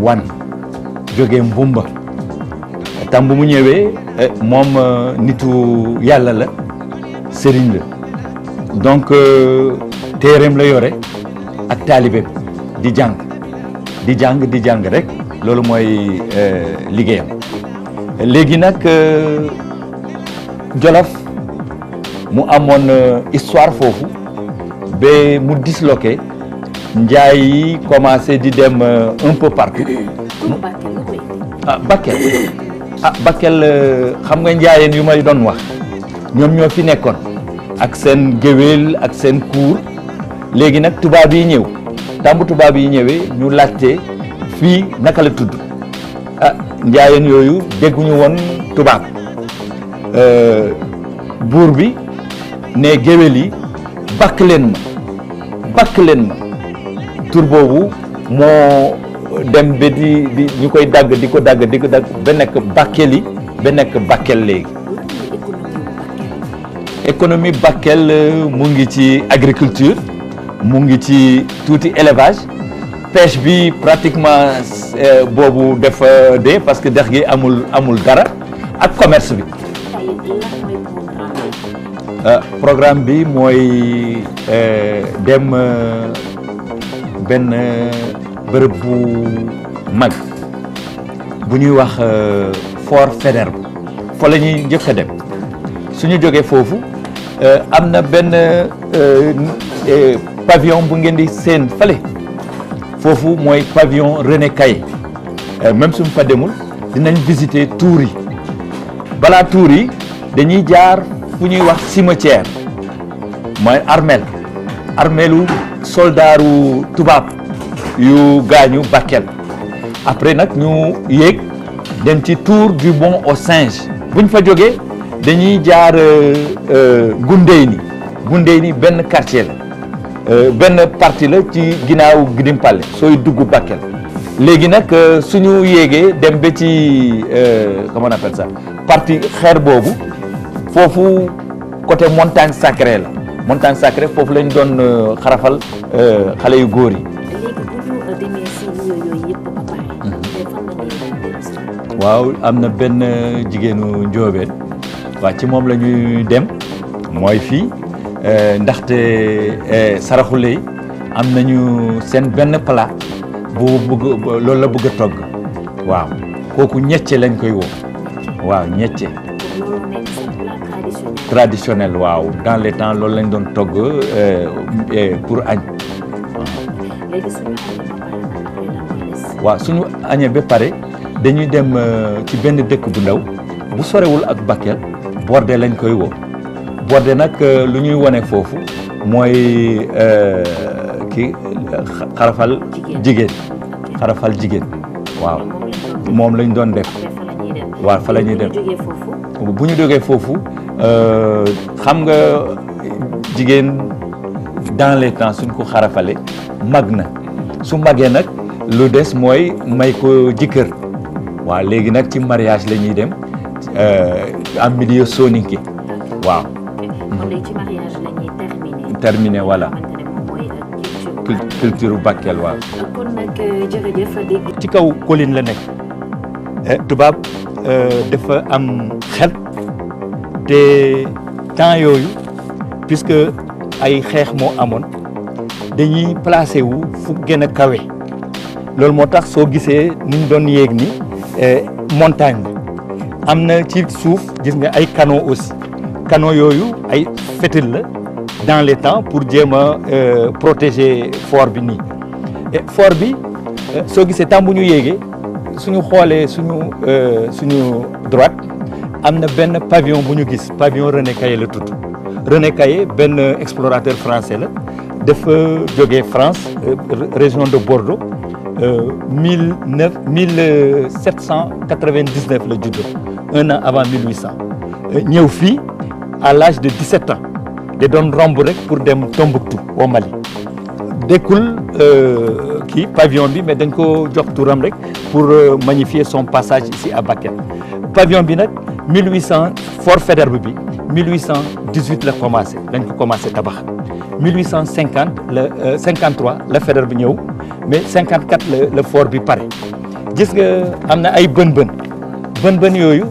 wan jógee Mbumba tam bu mu ñëwee moom nitu yàlla la sëriñ la donc téereem la yore ak taalibeem di jàng rek loolu mooy liggéeyam léegi nag Jolof mu amoon histoire foofu ba mu disloqué njaay yi commencé di dem un peu partout. Bakel xam nga njaayeen yu may doon wax ñoom ñoo fi nekkoon ak seen géwél ak seen kuur léegi nag tubaab yi ñëw tàmbu tubaab yi ñëwee ñu laajte fii naka la tudd njaayeen yooyu dégguñu woon tubaab buur bi ne géwél yi bakk leen ma tur boobu moo dem ba di ñu koy dagg di ko dagg ba nekk Bakel ba nekk Bakel léegi. économie Bakel mu ngi ci agriculture mu ngi ci tuuti élevage pêche bi pratiquement boobu dafa dee parce que dex gi amul dara ak commerce bi. programme bi mooy dem benn bërëb bu mag bu ñuy wax Fort Faidherbe fa la ñuy njëkk a dem suñu jógee foofu am na benn pavillon bu ngeen di seen fale foofu mooy pavillon René Caillé même suñu fa demul dinañ visiter tour yi balaa tour yi dañuy jaar fu ñuy wax cimetière mooy armeelu soldaaru tubaab yu gaañu Bakel après nag ñu yéeg dem ci tour du Bon aux Singes buñ fa jógee dañuy jaar Gundeyni benn quartier la benn partie la ci ginnaaw Gidimpale sooy dugg Bakel léegi nag suñu yéegee dem ba ci comment on appelle ça partie xeer boobu foofu côté montagne sacrée foofu lañ doon xarafal xale yu góor yi. waaw am na benn jigéenu njóobeen waaw ci moom la ñuy dem mooy fii ndaxte saraxule yi am nañu seen benn plat bu bëgg loolu la bëgg a togg waaw kooku ñecce lañ koy woo waaw ñecce traditionnel waaw dans les temps loolu lañ doon togg pour añ waaw suñu añee ba pare dañuy dem ci benn dëkk bu ndaw bu sorewul ak Bakel Bordé lañ koy woo Bordé nag lu ñuy wone foofu mooy xarafal jigéen waaw moom lañ doon def waaw fa la ñuy dem bu ñu jógee foofu xam nga jigéen dans les temps suñ ko xarafale mag na su magee nag lu des mooy may ko jëkkër waaw léegi nag ci mariage la ñuy dem en milieu soninké waaw. ci mariage la ñuy terminer voilà. culture Bakel waaw. kon nag jërëjëf dégg. ci kaw colline la nekk tubaab dafa am xel te temps yooyu puisque ay xeex moo amoon dañuy placé wu fu gën a kawe loolu moo tax soo gisee ni ñu doon yéeg ni montagne bi am na ci suuf gis nga ay canaux aussi canaux yooyu ay fétil la dans les temps pour jéem a protéger fort bi nii fort bi soo gisee temps bu ñu yéegee suñu xoolee suñu droite am na benn pavillon bu ñu gis pavillon René Caillé la tudd René Caillé benn explorateur français la dafa jógee France région de Bordeaux 1799 la juddoo un an avant 1800 ñëw fii à l'âge de 17 ans da doon romb rek pour dem Tombouctou au Mali dékkul kii pavillon bi mais dañ ko jox turam rek pour magnifier son passage ici à Bakel pavillon bi nag 1800 Fort Faidherbe bi 1818 la commencé dañ ko commencé tabax 1850 la 53 la Faidherbe bi ñëw mais 54 la fort bi pare gis nga am na ay bën yooyu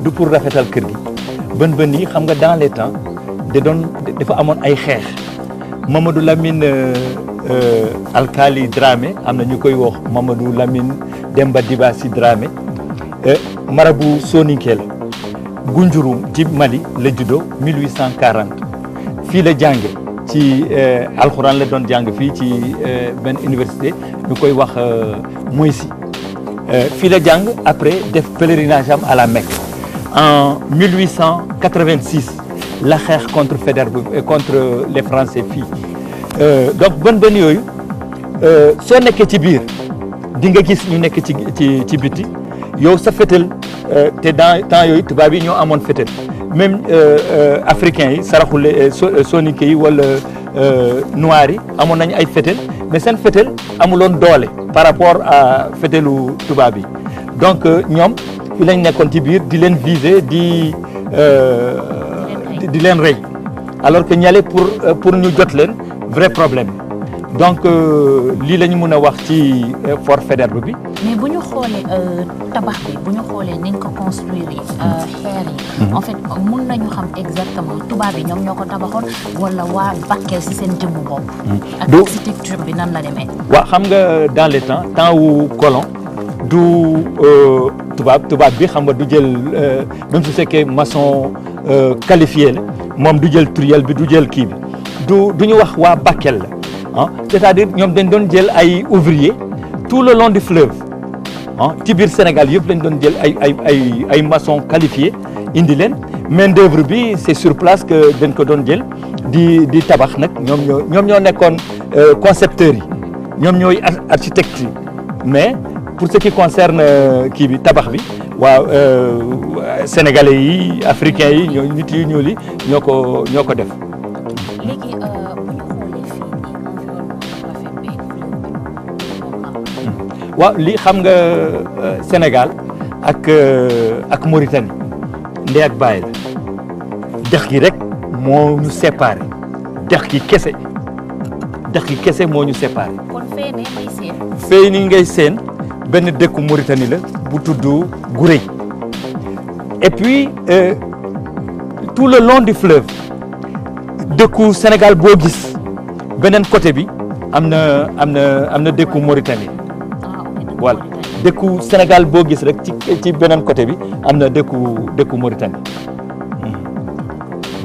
du pour rafetal kër gi bën yi xam nga dans les temps dafa amoon ay xeex Mamadou Lamine Alkali Dramé am na ñu koy wax Mamadou Lamine Demba Dibassi Dramé marabu soninké la Gunjurum ci Mali la juddoo 1840 fii la jànge ci alxuraan la doon jàng fii ci benn université ñu koy wax Moïsi fii la jàng après def pèlerinage am à la Mecque en 1886 la xeex contre les Français fii donc bën yooyu soo nekkee ci biir di nga gis ñu nekk ci biti yow sa fetel te dans temps yooyu tubaab yi ñoo amoon fetel même africains yi saraxule soninké yi wala noirs yi amoon nañu ay fetel mais seen fetel amuloon doole par rapport à fetelu tubaab yi donc ñoom fi lañ nekkoon ci biir di leen viser di leen rey alors que ñale pour ñu jot leen vrai problème donc lii la ñu mën a wax ci Fort Faidherbe bi. mais bu ñu xoolee tabax bi bu ñu xoolee niñ ko construire xeer yi. en fait mun nañu xam exactement tubaab yi ñoom ñoo ko tabaxoon wala waa Bakel si seen jëmmu bopp. ak architecture bi nan la demee. waaw xam nga dans les temps wu colon du tubaab bi xam nga du jël même su fekkee maçon qualifié la moom du jël truelle bi du jël kii bi du ñu wax waa Bakel la. c'est-à-dire ñoom dañ doon jël ay ouvriers tout le long du fleuve ci biir Sénégal yëpp lañ doon jël ay maçons qualifiés indi leen main d'œuvre bi c'est sur place que dañ ko doon jël di tabax nag ñoom ñoo nekkoon concepteurs yi ñoom ñooy architectes yi mais pour ce qui concerne kii bi tabax bi waaw sénégalais yi africains yi nit yu ñuul yi ñoo ko def. léegi waaw lii xam nga Sénégal ak Mauritanie ndey ak baay la dex gi rek moo ñu séparé dex gi kese moo ñu séparé. kon fee ne may seen. fee ni ngay seen benn dëkku Mauritanie la bu tudd Gouréy et puis tout le long du fleuve dëkku Sénégal boo gis beneen côté bi am na dëkku Mauritanie. voilà dëkku Sénégal boo gis rek ci beneen côté bi am na dëkku Mauritanie.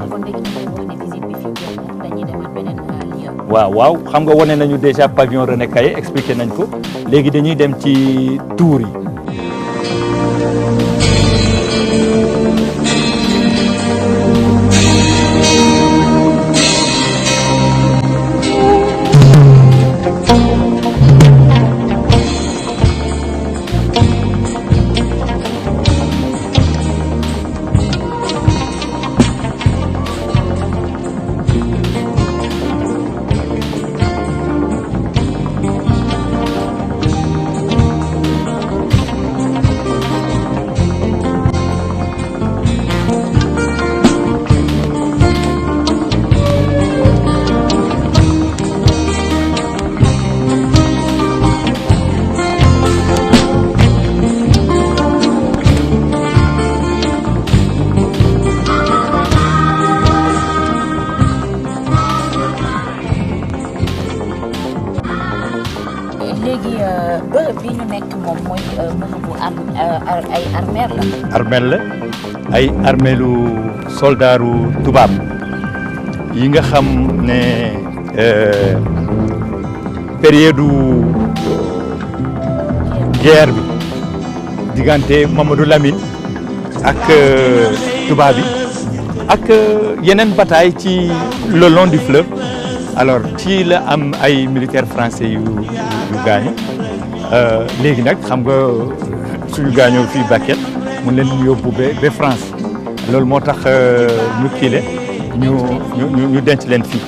kon léegi ñu wax ne visite bi fii jeex na dañuy demaat beneen lieu. waaw xam nga wane nañu déjà pavillon René Caillé expliqué nañ ko léegi dañuy dem ci tour yi. léegi bërëb bi ñu nekk moom mooy bërëbu ay armeel la. armeel la ay armeelu soldaaru tubaab yi nga xam ne période guerre bi diggante Mamadou Lamine ak tubaab yi ak yeneen bataille ci le long du fleuve. alors ci la am ay militaires français yu gaañu léegi nag xam nga suñu gaañoo fii Bakel mun leen yóbbu ba France loolu moo tax ñu kile ñu denc leen fii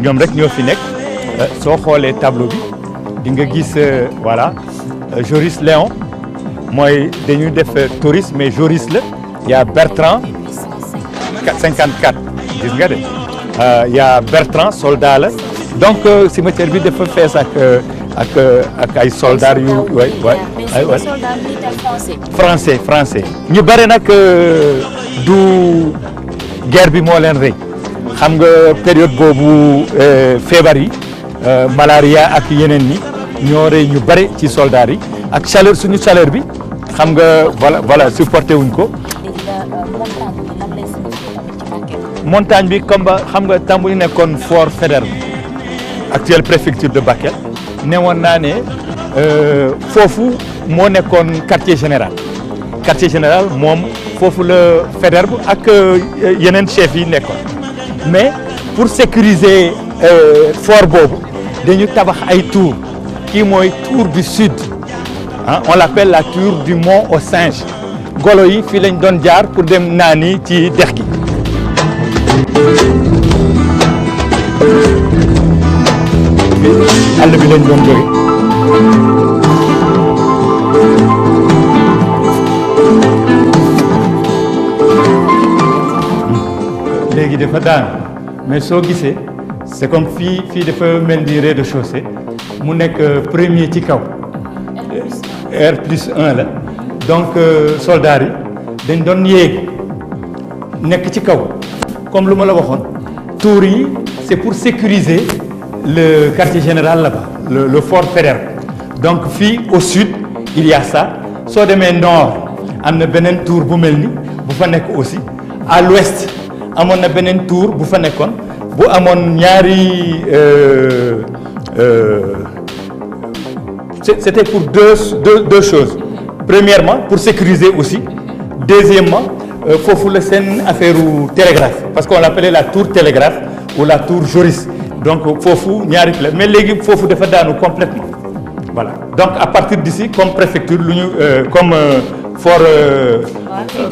ñoom rek ñoo fi nekk soo xoolee tableau bi di nga gis voilà Joris Léon mooy dañuy def tourisme mais Joris la y a Bertrand 54 gis nga de y a Bertrand soldat la donc cimetière bi dafa fees ak ak ay soldats yu waay mais soldats militaires français ñu bare nag du guerre bi moo leen rey xam nga période boobu feebar yi malaria ak yeneen ni ñoo rey ñu bare ci soldats yi ak chaleur suñu chaleur bi xam nga voilà supporté wuñ ko. montagne bi comme xam nga temps bu ñu nekkoon fort Faidherbe actuelle préfecture de Bakel newoon naa ne foofu moo nekkoon quartier général moom foofu la Faidherbe ak yeneen chefs yi nekkoon mais pour sécuriser fort boobu dañu tabax ay tours kii mooy tour du sud ah on l'appelle la tour du mont aux singes golo yi fii lañ doon jaar pour dem naani ci dex gi. àll bi lañ doon jóge léegi dafa daan mais soo gisee c'est comme fii dafa mel ni rez-de-chaussée mu nekk premier ci kaw R+1 la donc soldats yi dañ doon yéeg nekk ci kaw comme lu ma la waxoon tour yi c'est pour sécuriser le quartier général là-bas le fort Faidherbe donc fii au sud il y a ça soo demee nord am na beneen tour bu mel ni bu fa nekk aussi à l'ouest amoon na beneen tour bu fa nekkoon bu amoon ñaari c'était pour deux choses premièrement pour sécuriser aussi deuxièmement foofu la seen affaire télégraphe parce qu'on l'appelait la tour télégraphe ou la tour Joris donc foofu ñaari la mais léegi foofu dafa daanu complètement voilà donc à partir d'ici comme préfecture lu ñu comme fort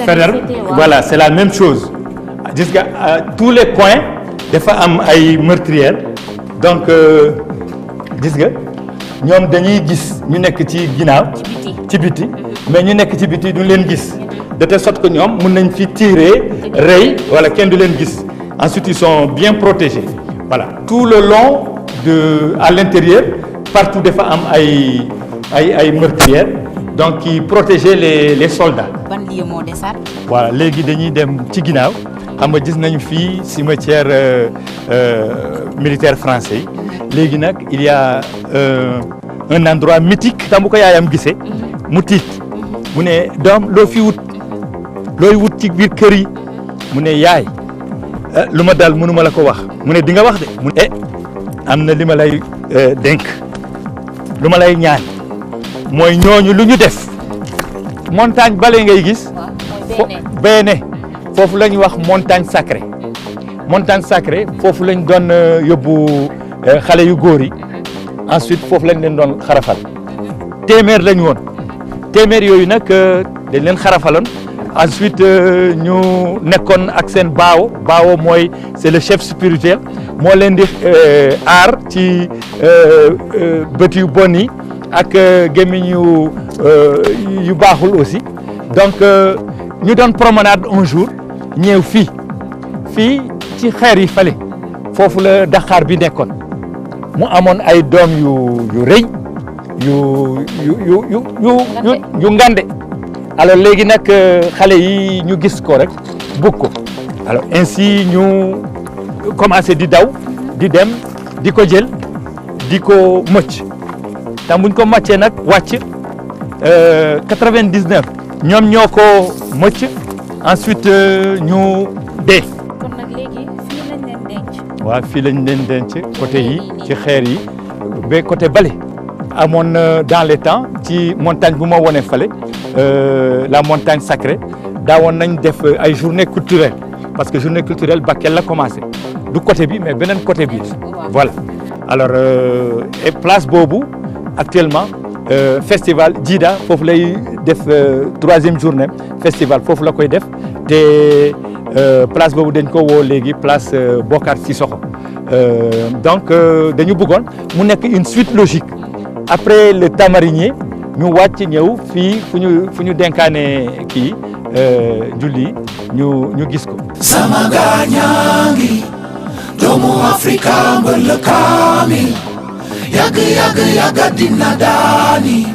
Faidherbe voilà c'est la même chose gis nga tous les coins dafa am ay meurtrières donc gis nga ñoom dañuy gis ñu nekk ci ginnaaw ci biti mais ñu nekk ci biti duñ leen gis de telle sorte que ñoom mën nañ fi tirer rey wala kenn du leen gis ensuite ils sont bien protégés voilà tout le long à l'intérieur partout dafa am ay meurtrières donc qui protégeaient les soldats. ban lieu moo desaat. voilà léegi dañuy dem ci ginnaaw xam nga gis nañu fii cimetière militaire français yi léegi nag il y a un endroit mythique. tam bu ko yaayam gisee mu tiit mu ne doom loo fi wut looy wut ci biir kër yi mu ne yaay lu ma dal mënu ma la ko wax mu ne di nga wax de mu ne am na li ma lay dénk lu ma lay ñaan mooy ñooñu lu ñu def montagne bale ngay gis beene foofu la ñuy wax montagne sacrée foofu lañ doon yóbbu xale yu góor yi ensuite foofu lañ leen doon xarafal téeméer lañ woon téeméer yooyu nag dañ leen xarafaloon ensuite ñu nekkoon ak seen baawo mooy c'est le chef spirituel moo leen di aar ci bët yu bon yi ak gémmiñ yu baaxul aussi donc ñu doon promenade un jour ñëw fii ci xeer yi fale foofu la Dakar bi nekkoon mu amoon ay doom yu rëy yu ngande alors léegi nag xale yi ñu gis ko rek bugg ko alors ainsi ñu commencé di daw di dem di ko jël di ko mëcc tam buñ ko màccee nag wàcc 99 ñoom ñoo ko mëcc ensuite ñu dee. kon nag léegi fii lañ leen denc. waaw fii lañ leen denc côté yi ci xeer yi ba côté bale amoon dans les temps ci montagne bu ma wone fale la montagne sacrée daawoon nañ def ay journée culturelle parce que journée culturelle Bakel la commencé du côté bi mais beneen côté bi voilà alors et place boobu actuellement festival Djida foofu lay def 3e journée festival foofu la koy def te place boobu dañ ko woo léegi place Bokar Sissoko donc dañu bëggoon mu nekk une suite logique après le Tamarinier ñu wàcc ñëw fii fu ñu denkaane kii julli ñu gis ko. sama gaañaangi doomu Afrika mbër la kaamil yàgg dina daani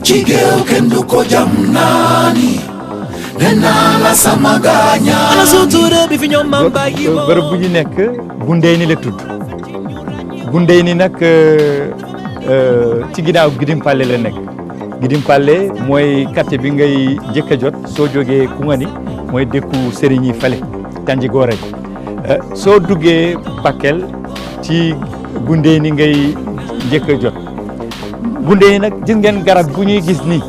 ci géew kenn du ko jam naani nena la sama gaaña ana sutura bi fi ñoom maam bàyyi bërëb bu ñu nekk Bundeyni la tudd Bundeyni nag ci ginnaaw Gidimpale la nekk Gidimpale mooy quartier bi ngay njëkk a jot soo jógee Koungheul mooy dëkku sëriñ yi fale Tanjigora ji soo duggee Bakel ci Bundeyni ngay njëkk a jot Bundeyni nag gis ngeen garab bu ñuy gis nii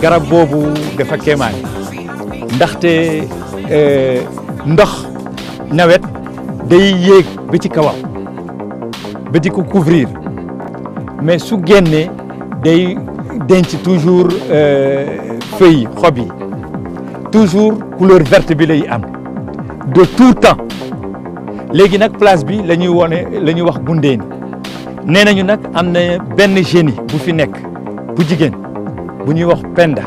garab boobu dafa kéemaane ndaxte ndox nawet day yéeg ba ci kawam ba di ko couvrir mais su génnee day denc toujours feuilles xob yi toujours couleur verte bi lay am de tout temps léegi nag place bi la ñuy wone la ñuy wax Bundeyni nee nañu nag am na benn génie bu fi nekk bu jigéen bu ñuy wax Penda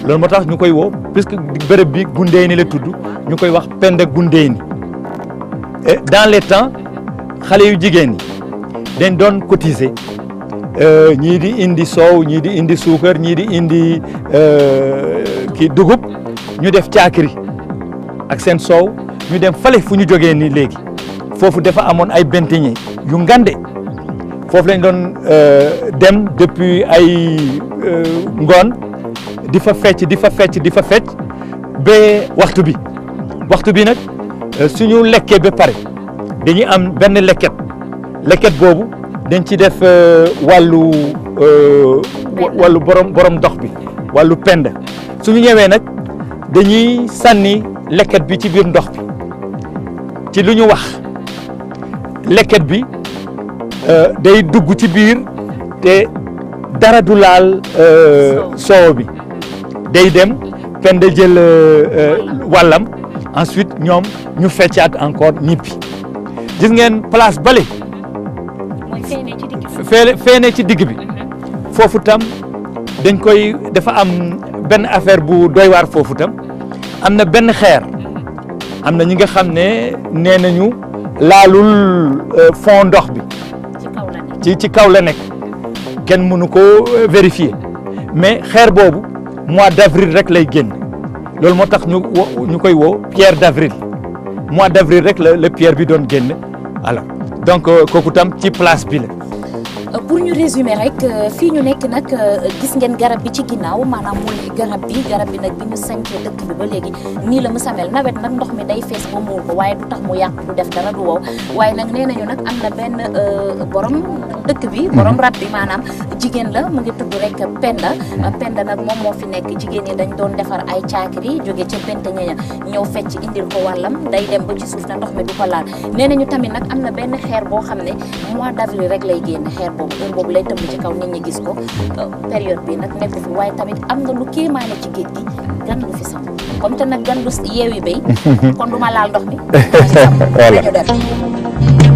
loolu moo tax ñu koy woo puisque bërëb bi Bundeyni la tudd ñu koy wax Penda Bundeyni dans les temps xale yu jigéen ñi dañ doon cotiser ñii di indi soow ñii di indi suukar ñii di indi kii dugub ñu def caakiri ak seen soow ñu dem fale fu ñu jógee ni léegi foofu dafa amoon ay benteñe yu ngande foofu lañ doon dem depuis ay ngoon di fa fecc ba waxtu bi nag suñu lekkee ba pare dañuy am benn lekket boobu dañ ci def wàllu borom ndox bi wàllu penda suñu ñëwee nag dañuy sànni lekket bi ci biir ndox bi ci lu ñu wax lekket bi day dugg ci biir te dara du laal soow bi day dem Penda jël wàllam ensuite ñoom ñu feccaat encore ñibbi gis ngeen place bale feene ci digg bi foofu tam dañ koy dafa am benn affaire bu doy waar foofu tam am na benn xeer am na ñi nga xam ne nee nañu laalul fond ndox bi ci kaw la nekk kenn mënu ko vérifier mais xeer boobu mois d'avril rek lay génn loolu moo tax ñu koy woo pierre d'avril mois d'avril rek la pierre bi doon génn alors donc kooku tam ci place bi la. pour ñu résumer rek fii ñu nekk nag gis ngeen garab bi ci ginnaaw maanaam mooy garab bi nag bi ñu sañcee dëkk bi ba léegi nii la mu samel nawet nag ndox mi day fees ba muur ko waaye du tax mu yàq du def dara du wow waaye nag nee nañu nag am na benn borom dëkk bi borom rab bi maanaam jigéen la mu ngi tudd rek Penda nag moom moo fi nekk jigéen ñi dañ doon defar ay caakiri jóge ca bente ñeña ñëw fecc indil ko wàllam day dem ba ci suuf na ndox mi du ko laal nee nañu tamit nag am na benn xeer boo xam ne mois d'avril rek lay génn xeer boobu heure boobu lay tëmb ci kaw nit ñi gis ko période bi nag nekk fi waaye tamit am na lu kéemaane ci géej gi gan lu fi sam comme te nag gan lu yeewi béy kon du ma laal ndox mi dañu def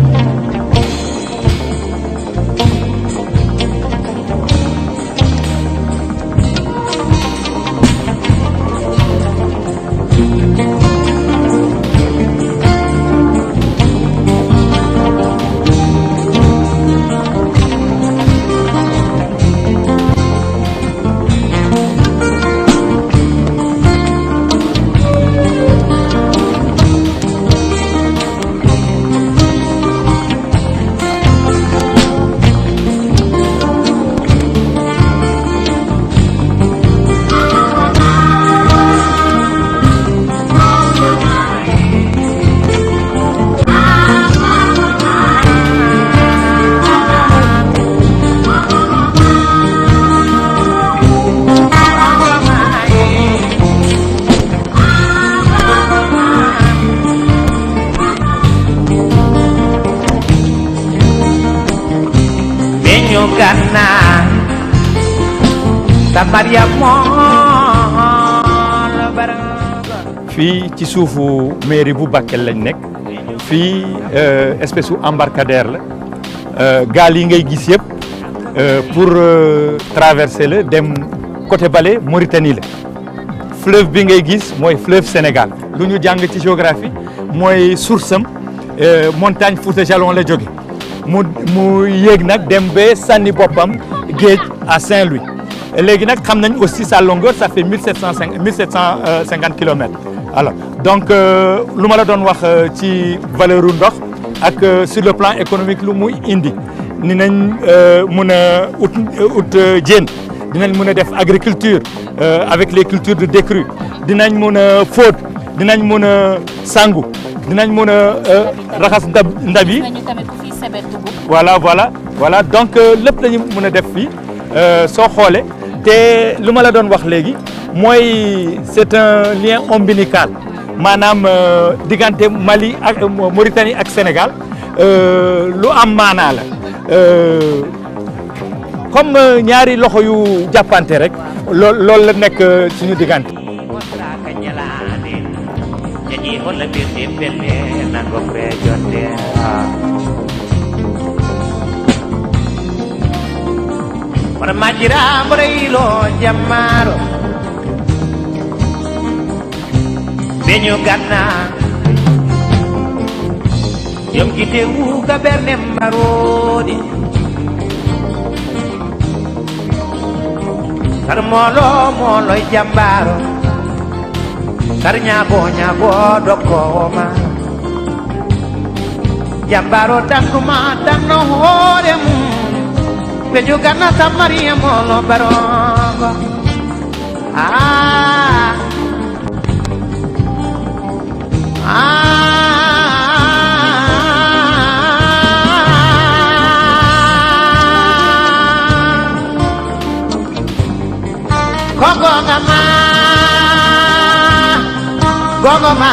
fii ci suufu mairie bu Bakel lañ nekk fii espèce u embarcadère la gaal yi ngay gis yëpp pour traverser la dem côté bale Mauritanie la fleuve bi ngay gis mooy fleuve Sénégal lu ñu jàng ci géographie mooy source am montagne Fouta Jalon la jóge mu yéeg nag dem ba sànni boppam géej à Saint-Louis léegi nag xam nañ aussi sa longueur ça fait 1750 kilomètres alors donc lu ma la doon wax ci valeur u ndox ak sur le plan économique lu muy indi ni nañ mun a ut jën dinañ mun a def agriculture avec les cultures de décrue dinañ mun a fóot dinañ mun a sangu dinañ mun a raxas ndab yi voilà donc lépp la ñu mun a def fii soo xoolee te lu ma la doon wax léegi mooy c'est un lien ombilical maanaam diggante Mali ak Mauritanie ak Sénégal lu am maanaa la comme ñaari loxo yu jàppante rek loolu la nekk suñu diggante. Para majira morelo jamaro Benyo gana Yom kite uga berne marodi Kar molo jambaro Kar nyabo dokoma Jambaro tankuma tanno hore mu Benyo gana samaria molo barongo Gongoma Gongoma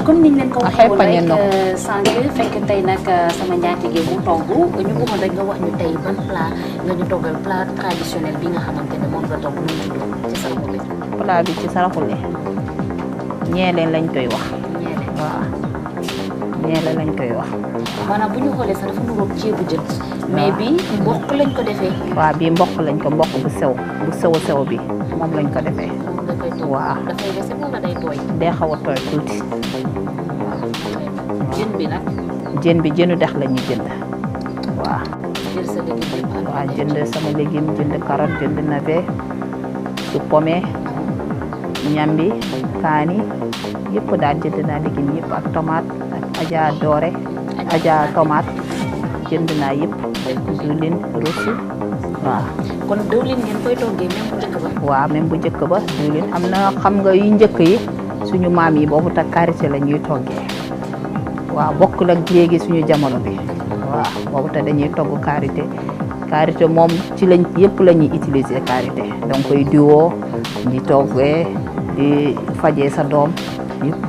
comme niñ leen ko waxee woon rek sànq fekk tey nag sama njaatige mu togg ñu bëggoon rek nga wax ñu tey ban plat nga ñu toggal plat traditionnel bi nga xamante ne moom nga togg nu mu tudd ci Saraxule. plat bi ci Saraxule ñeele lañ koy wax. ñeele waaw ñeele lañ koy wax. maanaam bu ñu xoolee sax dafa nuroog ceebu jën. mais bi mboq lañ ko defee. waaw bii mboq lañ ko mboq bu sew bi moom lañ ko defee. nga koy togg waaw dafay dese wala day tooy. day xaw a tooy tuuti. jën bi nag. jën bi jënu dex la ñuy jënd waaw. jël sa légume waaw jënd sama légume jënd carotte jënd navet su pomme ñambi kaani yëpp daal jënd naa légume yëpp ak tomate ak aja doore aja tomate jënd naa yëpp diwlin rosi waaw. kon diwlin ngeen koy toggee même bu njëkk ba. waaw même bu njëkk ba diwlin am na xam nga yu njëkk yi suñu maam yi boobu tak karité la ñuy toggee waaw bokk nag léegi suñu jamono bi waaw boobu te dañuy togg karité moom ci lañ yëpp la ñuy utiliser karité donc koy diwoo di toggee di fajee sa doom yëpp.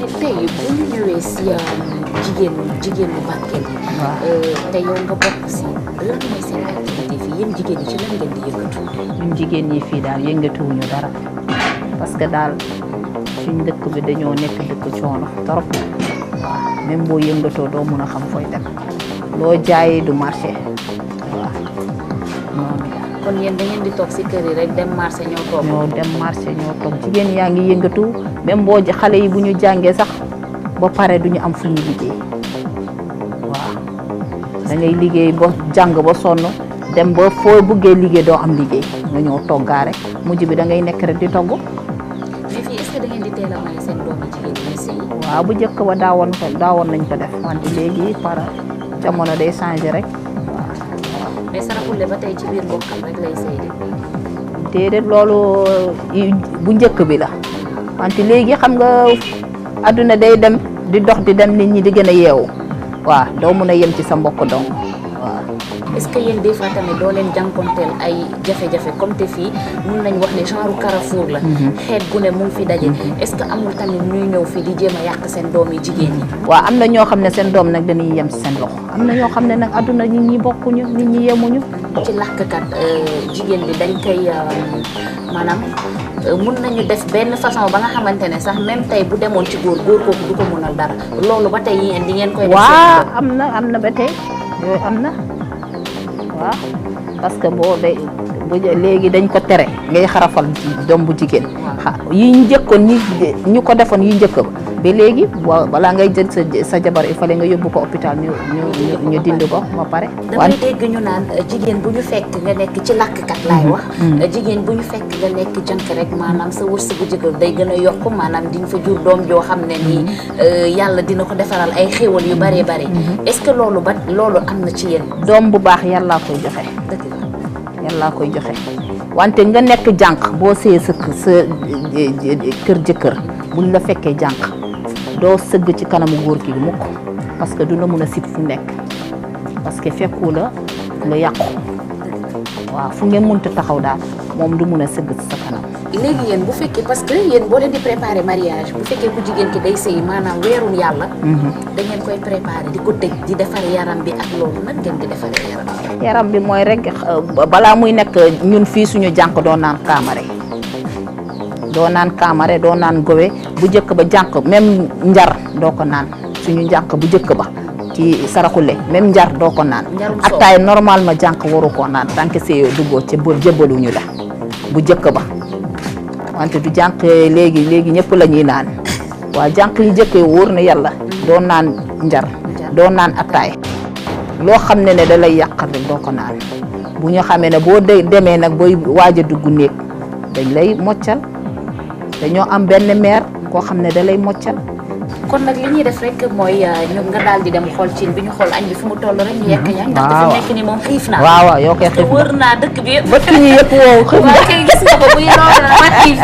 mais tey bu ñu ñëwee si jigéenu Bakel yi. waaw te yow nga bokk si lan mooy seen activité fii yéen jigéen ñi ci lan ngeen di yëngatu. ñun jigéen ñi fii daal yëngatuwuñu dara parce que daal suñ dëkk bi dañoo nekk dëkk coono trop waaw même boo yëngatoo doo mun a xam fooy dem loo jaayee du marché waaw noonu. kon yéen da ngeen di toog si kër yi rek dem marché ñoo toog. ñoo dem marché ñoo toog jigéen yaa ngi yëngatu même boo xale yi bu ñu jàngee sax ba pare duñu am fu ñu liggéey waaw da ngay liggéey ba jàng ba sonn dem ba foo bëggee liggéey doo am liggéey nga ñëw toggaa rek mujj bi da ngay nekk rek di togg. mais fii est-ce que da ngeen di teel a may seen doomi jigéen ñi sëy? waaw bu njëkk ba daawoon nañ ko def wante léegi par jamono day changé rek waaw. mais Saraxule ba tey ci biir mbokkam rek lay sëy de. déedéet loolu bu njëkk bi la wante léegi xam nga adduna day dem di dox di dem nit ñi di gën a yeewu waaw doo mun a yem ci sa mbokk dong waaw. est-ce que yéen des fois tamit doo leen jànkonteel ay jafe-jafe comme te fii mun nañ wax ne genre carrefour la. xeet gu ne mu ngi fi daje. est-ce que amul tamit ñuy ñëw fii di jéem a yàq seen doom yi jigéen ñi. waaw am na ñoo xam ne seen doom nag dañuy yem ci seen loxo am na ñoo xam ne nag adduna nit ñi bokkuñu nit ñi yemuñu. ci làkkat jigéen bi dañ koy maanaam mun nañu def benn façon ba nga xamante ne sax même tey bu demoon ci góor kooku du ko munal dara loolu ba tey yéen di ngeen koy. def waaw am na ba tey yooyu am na waaw parce que léegi dañ ko tere ngay xarafal doom bu jigéen. yi njëkkoon ñu ko defoon yi njëkk ba léegi balaa ngay jël sa jabar il fallait nga yóbbu ko hôpital ñu dindi ko ba pare. damay dégg ñu naan jigéen bu ñu fekk nga nekk ci làkkat laay wax. jigéen bu ñu fekk nga nekk jànk rek maanaam sa wërsëgu jëkkër day gën a yokk maanaam di nga fa jur doom joo xam ne nii yàlla dina ko defaral ay xéwal yu bëree bëri. est-ce que loolu am na ci yéen. doom bu baax yàllaa koy joxe. dëgg la yàllaa koy joxe wante nga nekk jànk boo see sa kër jëkkër buñ la fekkee jànk doo sëgg ci kanamu góor gi mukk parce que du la mun a sit fu nekk parce que fekku la nga yàqu waaw fu ngeen mënta taxaw daal moom du mun a sëgg ci sa kanam. léegi yéen bu fekkee parce que yéen boo leen di préparer mariage bu fekkee ku jigéen ki day sëy maanaam weerum yàlla. da ngeen koy préparer di ko tëj di defar yaram bi ak loolu nag ngeen di defaree yaram bi. yaram bi mooy rek balaa muy nekk ñun fii suñu jànk doo naan kaamare doo naan gowe bu njëkk ba jànk même njar doo ko naan suñu jànk bu njëkk ba ci Saraxule même njar doo ko naan. attaay normalement jànk waru koo naan tant que see duggoo ca jëbbaluñu la bu njëkk ba. wante du jànq léegi ñëpp la ñuy naan waaw jànq yi jëkkee wóor na yàlla doo naan njar doo naan attaay loo xam ne da lay yàqal rek doo ko naan bu ñu xamee ne boo demee nag booy waaj a dugg néeg dañ lay moccal dañoo am benn meer koo xam ne da lay moccal. kon nag li ñuy def rek mooy ñu nga daal di dem xool cin bi ñu xool añ bi fu mu toll rek ñu yekk ñaŋ. ndax dafa nekk ni moom xiif naa. waaw yow kay xiif wër naa dëkk bi yëpp. bëtt ñi yëpp woo xiif na. waaw kay gis nga ko bu ñu doon ma xiif.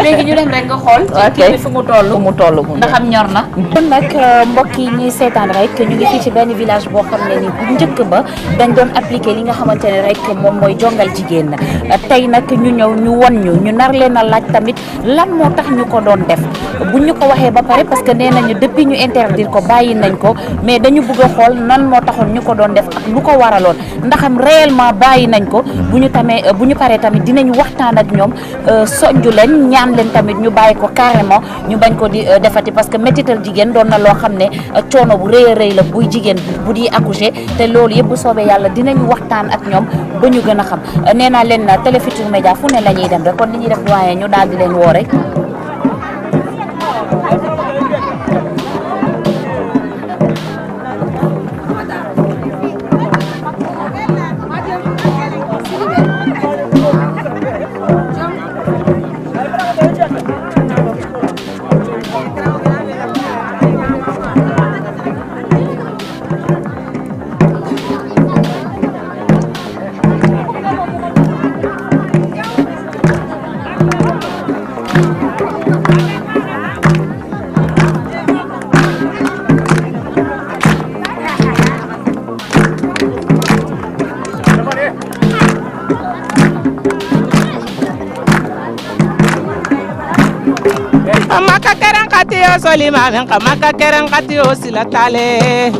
léegi ñu dem rek nga xool. ci bi fu mu toll. ndax am ñor na. kon nag mbokk yi ñuy seetaan rek ñu ngi fii ci benn village boo xam ne ni bu njëkk ba dañ doon appliquer li nga xamante ne rek moom mooy jongal jigéen tey nag ñu ñëw ñu won ñu nar leen a laaj tamit lan moo tax ñu ko doon def bu ñu ko waxee ba pare parce que nee nañu depuis ñu interdire ko bàyyi nañ ko mais dañu bëgg a xool nan moo taxoon ñu ko doon def ak lu ko waraloon ndaxam réellement bàyyi nañ ko bu ñu paree tamit dinañ waxtaan ak ñoom soñju leen ñaan leen tamit ñu bàyyi ko carrément ñu bañ ko di defati parce que métital jigéen doon na loo xam ne coono bu rëy a rëy la buy jigéen bu di accoucher te loolu yëpp bu soobee yàlla dinañ waxtaan ak ñoom ba ñu gën a xam nee naa leen Télé Futurs Médias fu ne la ñuy dem rek kon li ñuy def doyen ñu daal di leen woo rek. Maka keren kati yo solima menka maka keren kati yo silatale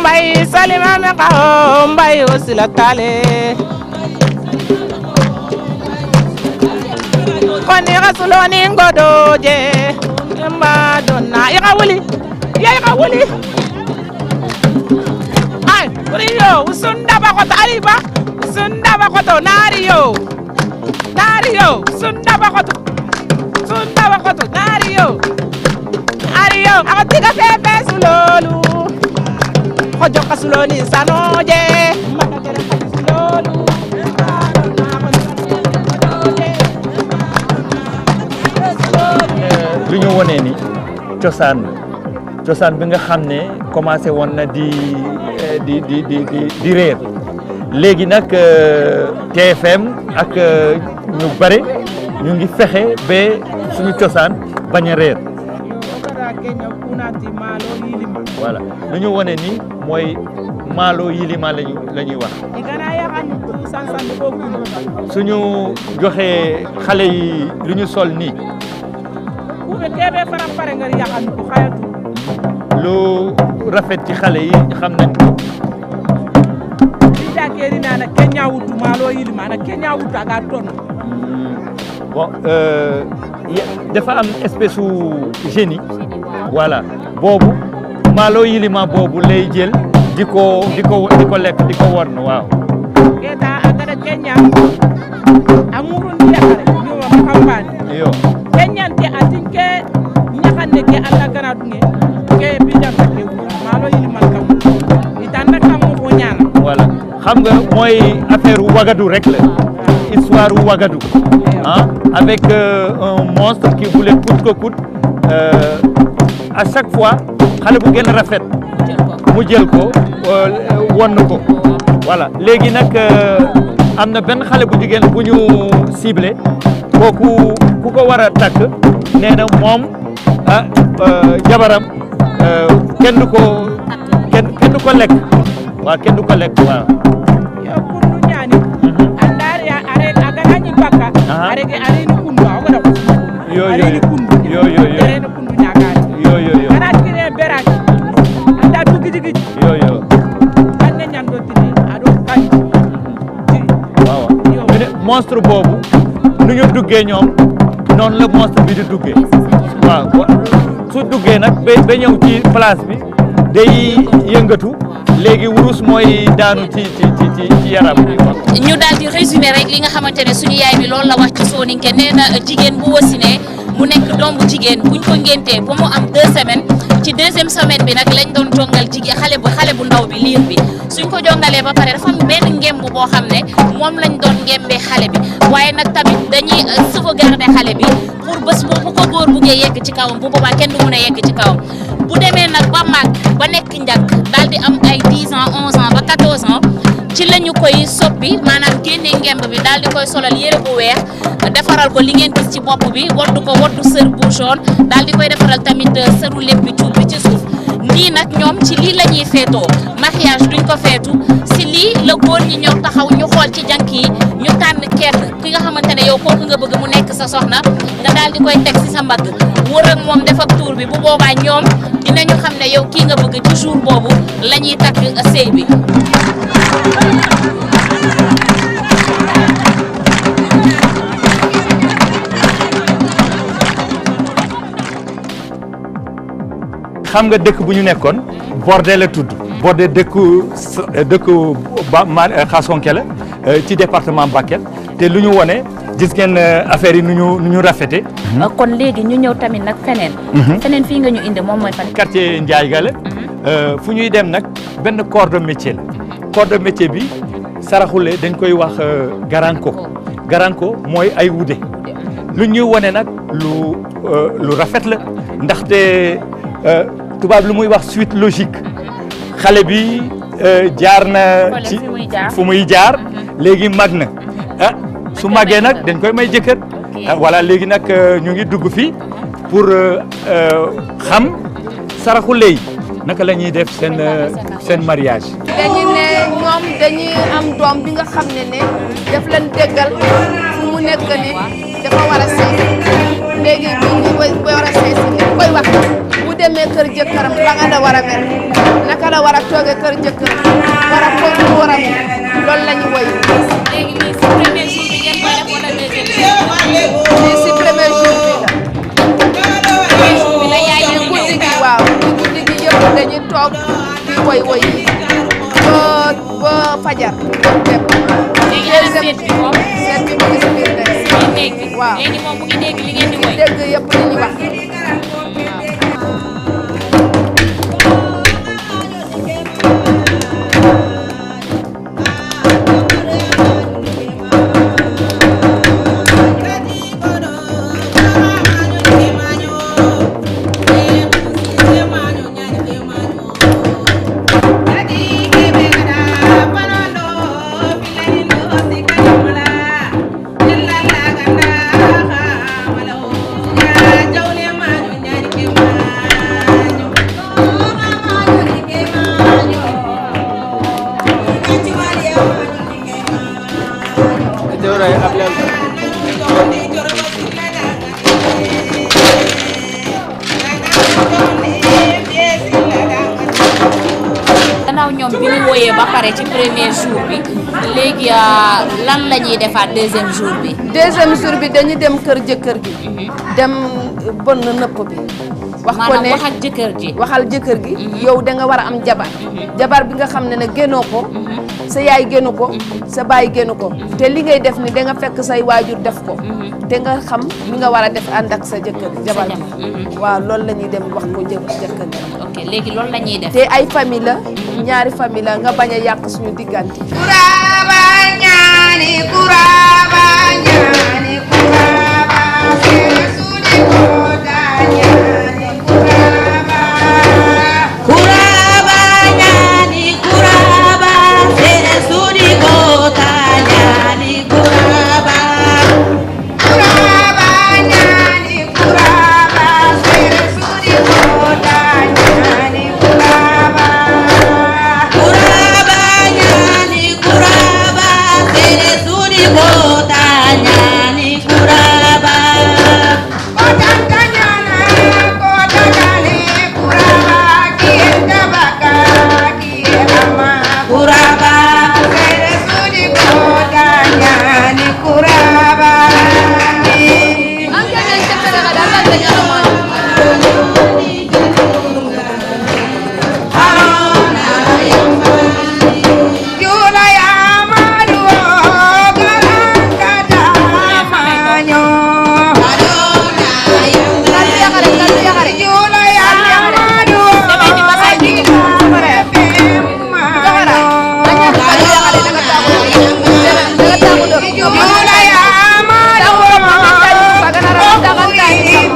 Mbay solima menka mbay yo silatale Koni rasuloni ngodoje mba donna ika wuli ay kuri yo usunda bakoto aliba usunda bakoto nari yo sunda bakoto nari yo yakasuloo ni sanooje maka tere xalisuloolu lu ñu wone ni cosaan bi nga xam ne commencé woon na di réer léegi nag TFM ak ñu bare ñu ngi fexe ba suñu cosaan bañ a réer voilà lu ñu wone ni mooy maalo yilima la ñuy wax suñu joxee xale yi lu ñu sol nii lu rafet ci xale yi xam nañ ko bon dafa am espèce u génie voilà boobu maalo yilima boobu lay jël di ko lekk di ko won waaw yo kenyante atinke ñaxande ke alla gana dunge ke bidanta ke malo yili malkam itanda kam ko ñana voilà xam nga mooy affaire Ouagadougou rek la histoire Ouagadougou avec un monstre qui voulait coûte que coûte à chaque fois xale bu gën a rafet mu jël ko won ko voilà léegi nag am na benn xale bu jigéen bu ñu ciblé kooku ku ko war a takk nee na moom jabaram kenn du ko lekk waaw kenn du ko lekk waaw yo kundu ñani andar ya are agana ñi bakka are ke are ni kundu o gada ko yo are ni kundu ñagaati yo ana kire berati anda du gidi yo anne ñan do tini ado kan waaw ñu ne monstre boobu nu ñu duggee ñoom noonu la monstre bi di duggee waaw su duggee nag ba ñëw ci place bi day yëngatu léegi wurus mooy daanu ci yaram bi ñu daal di résumé rek li nga xamante ne suñu yaay bi loolu la wax ci Soninké nee na jigéen bu wasinee mu nekk doom bu jigéen buñ ko ngéntee ba mu am 2 semaines ci 2e semaine bi nag lañ doon jongal jigéen xale bu ndaw bi liir bi suñ ko jongalee ba pare dafa am benn ngemb boo xam ne moom lañ doon ngembee xale bi waaye nag tamit dañuy sauvegarder xale bi pour bés bu ko góor buggee yegg ci kawam bu boobaa kenn du mun a yegg ci kawam bu demee nag ba màgg ba nekk njàkk daal di am ay 10 ans 11 ans ba 14 ans ci la ñu koy soppi maanaam génnee ngemb bi daal di koy solal yére bu weex defaral ko li ngeen gis ci bopp bi waddu sër bu jaune daal di koy defaral tamit sëru lépp bi cuub bi ci suuf nii nag ñoom ci lii la ñuy feetoo mariage duñ ko feetu si lii la góor ñi ñëw taxaw ñu xool ci jànk yi ñu tànn kenn ki nga xamante ne yow kooku nga bëgg mu nekk sa soxna nga daal di koy teg si sa mbagg wër ak moom def ak tuur bi bu boobaa ñoom dinañu xam ne yow kii nga bëgg ci jour boobu la ñuy takk sëy bi. xam nga dëkk bu ñu nekkoon Bordé la tudd Bordé dëkku Xaasonké la ci département Bakel te lu ñu wone gis ngeen affaire yi nu ñu rafete kon léegi ñu ñëw tamit nag feneen fii nga ñu indi moom mooy fan quartier Ndiaye Gale fu ñuy dem nag benn corps de métier la corps de métier bi saraxule dañ koy wax garanko mooy ay wude lu ñuy wone nag lu rafet la ndaxte tubaab lu muy wax suite logique xale bi jaar na ci fu muy jaar léegi mag na su màggee nag dañ koy may jëkkër voilà léegi nag ñu ngi dugg fii pour xam saraxule yi naka la ñuy def seen mariage. dañu ne ñoom dañuy am doom bi nga xam ne daf leen déggal fu mu nekk ni dafa war a sëy léegi bu ñu war a sëy si koy wax bu demee kër jëkkëram ba nga la war a mel naka la war a toogee kër jëkkëram war a toog mu war a mel loolu la ñu woy. léegi lii si premier jour bi ngeen koy def wala deuxième jour. lii si premier jour bi la. premier jour bi la yaay yi guddi gi waaw guddi gi yëpp dañuy toog di woy yi ba fajar dem. léegi ana seet bi moom. seet bi mu ngi si biir néeg bi waaw léegi moom mu ngi dégg li ngeen di woy. dégg yëpp li ñu wax. gannaaw ñoom bi ñu woyee ba pare ci premier jour bi léegi lan la ñuy defaat deuxième jour bi. deuxième jour bi dañuy dem kër jëkkër gi. dem bënn nëpp bi. wax ko ne wax ak jëkkër ji. waxal jëkkër gi. yow da nga war a am jabar. jabar bi nga xam ne génnoo ko. sa yaay génnu ko. sa baay génnu ko. te li ngay def ni da nga fekk say waajur def ko. te nga xam li nga war a def ànd ak sa jëkkër jabar bi. waaw loolu la ñuy dem wax ko jëkkër gi. ok léegi loolu la ñuy def. te ay famille la ñaari famille la nga bañ a yàq suñu diggante. kuraba ñaani kuraba ñaani kuraba sudi ko dañaani kuraba kuraba ñaani kuraba sudi ko dañaani kuraba kuraba ñaani kuraba sudi ko dañaani kuraba kuraba ñaani kuraba sudi ko dañaani kuraba kotanta ñana kotagale kuraba kienta baka kiema kuraba sudi ko dañaani kuraba Yuna ya madu galanta damanyo Yuna ya madu Yuna ya madu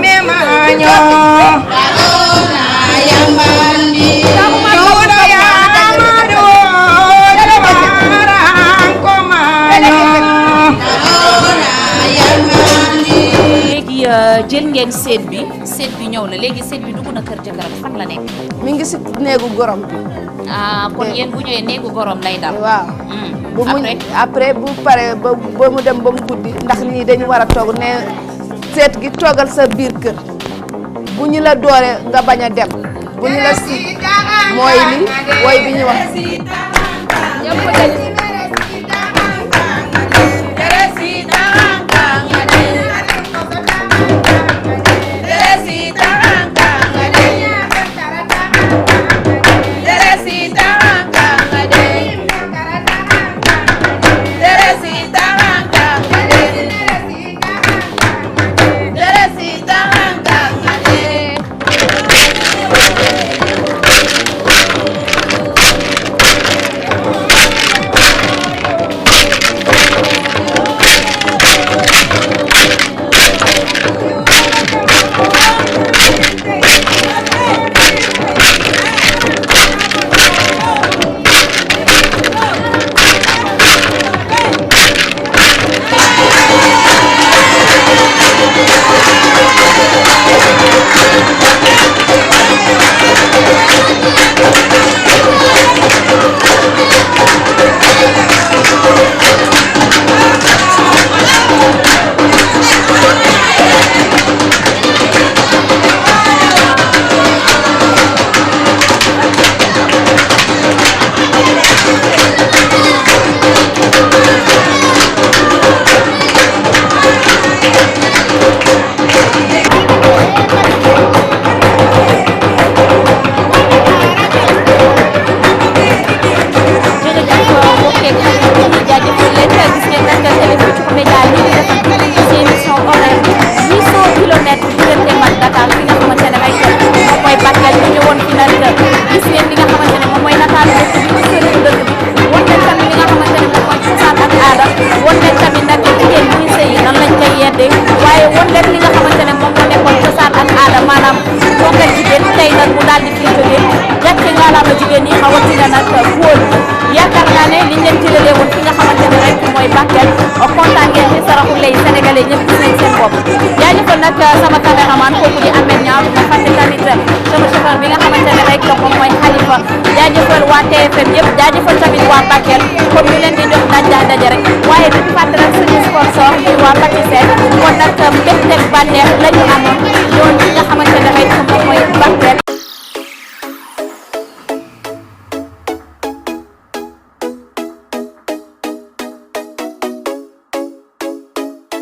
memanyo léegi jël ngeen seet bi ñëw na léegi seet bi dugg na kër jëkkëram fan la nekk. mi ngi si néegu gorom bi. kon yéen bu ñëwee néegu gorom lay dal. waaw. bu mu après bu paree ba mu dem ba mu guddi ndax ñii dañu war a toog ne seet gi toogal sa biir kër bu ñu la doore nga bañ a dem bu ñu la si mooy li woy bi ñu wax. ñëpp dañu xale ñëpp gis nañ seen bopp jaajëfal nag sama caméraman kooku di Ahmed Niang ma fàtte tamit sama chauffeur bi nga xamante ne rek moom mooy Khalifa jaajëfal waa TFM yëpp jaajëfal tamit waa Bakel comme ñu leen di jox daje rek waaye duñu fàtte nag suñu sponsor muy waa Patisen kon nag mbégteeg bànneex la ñu amoon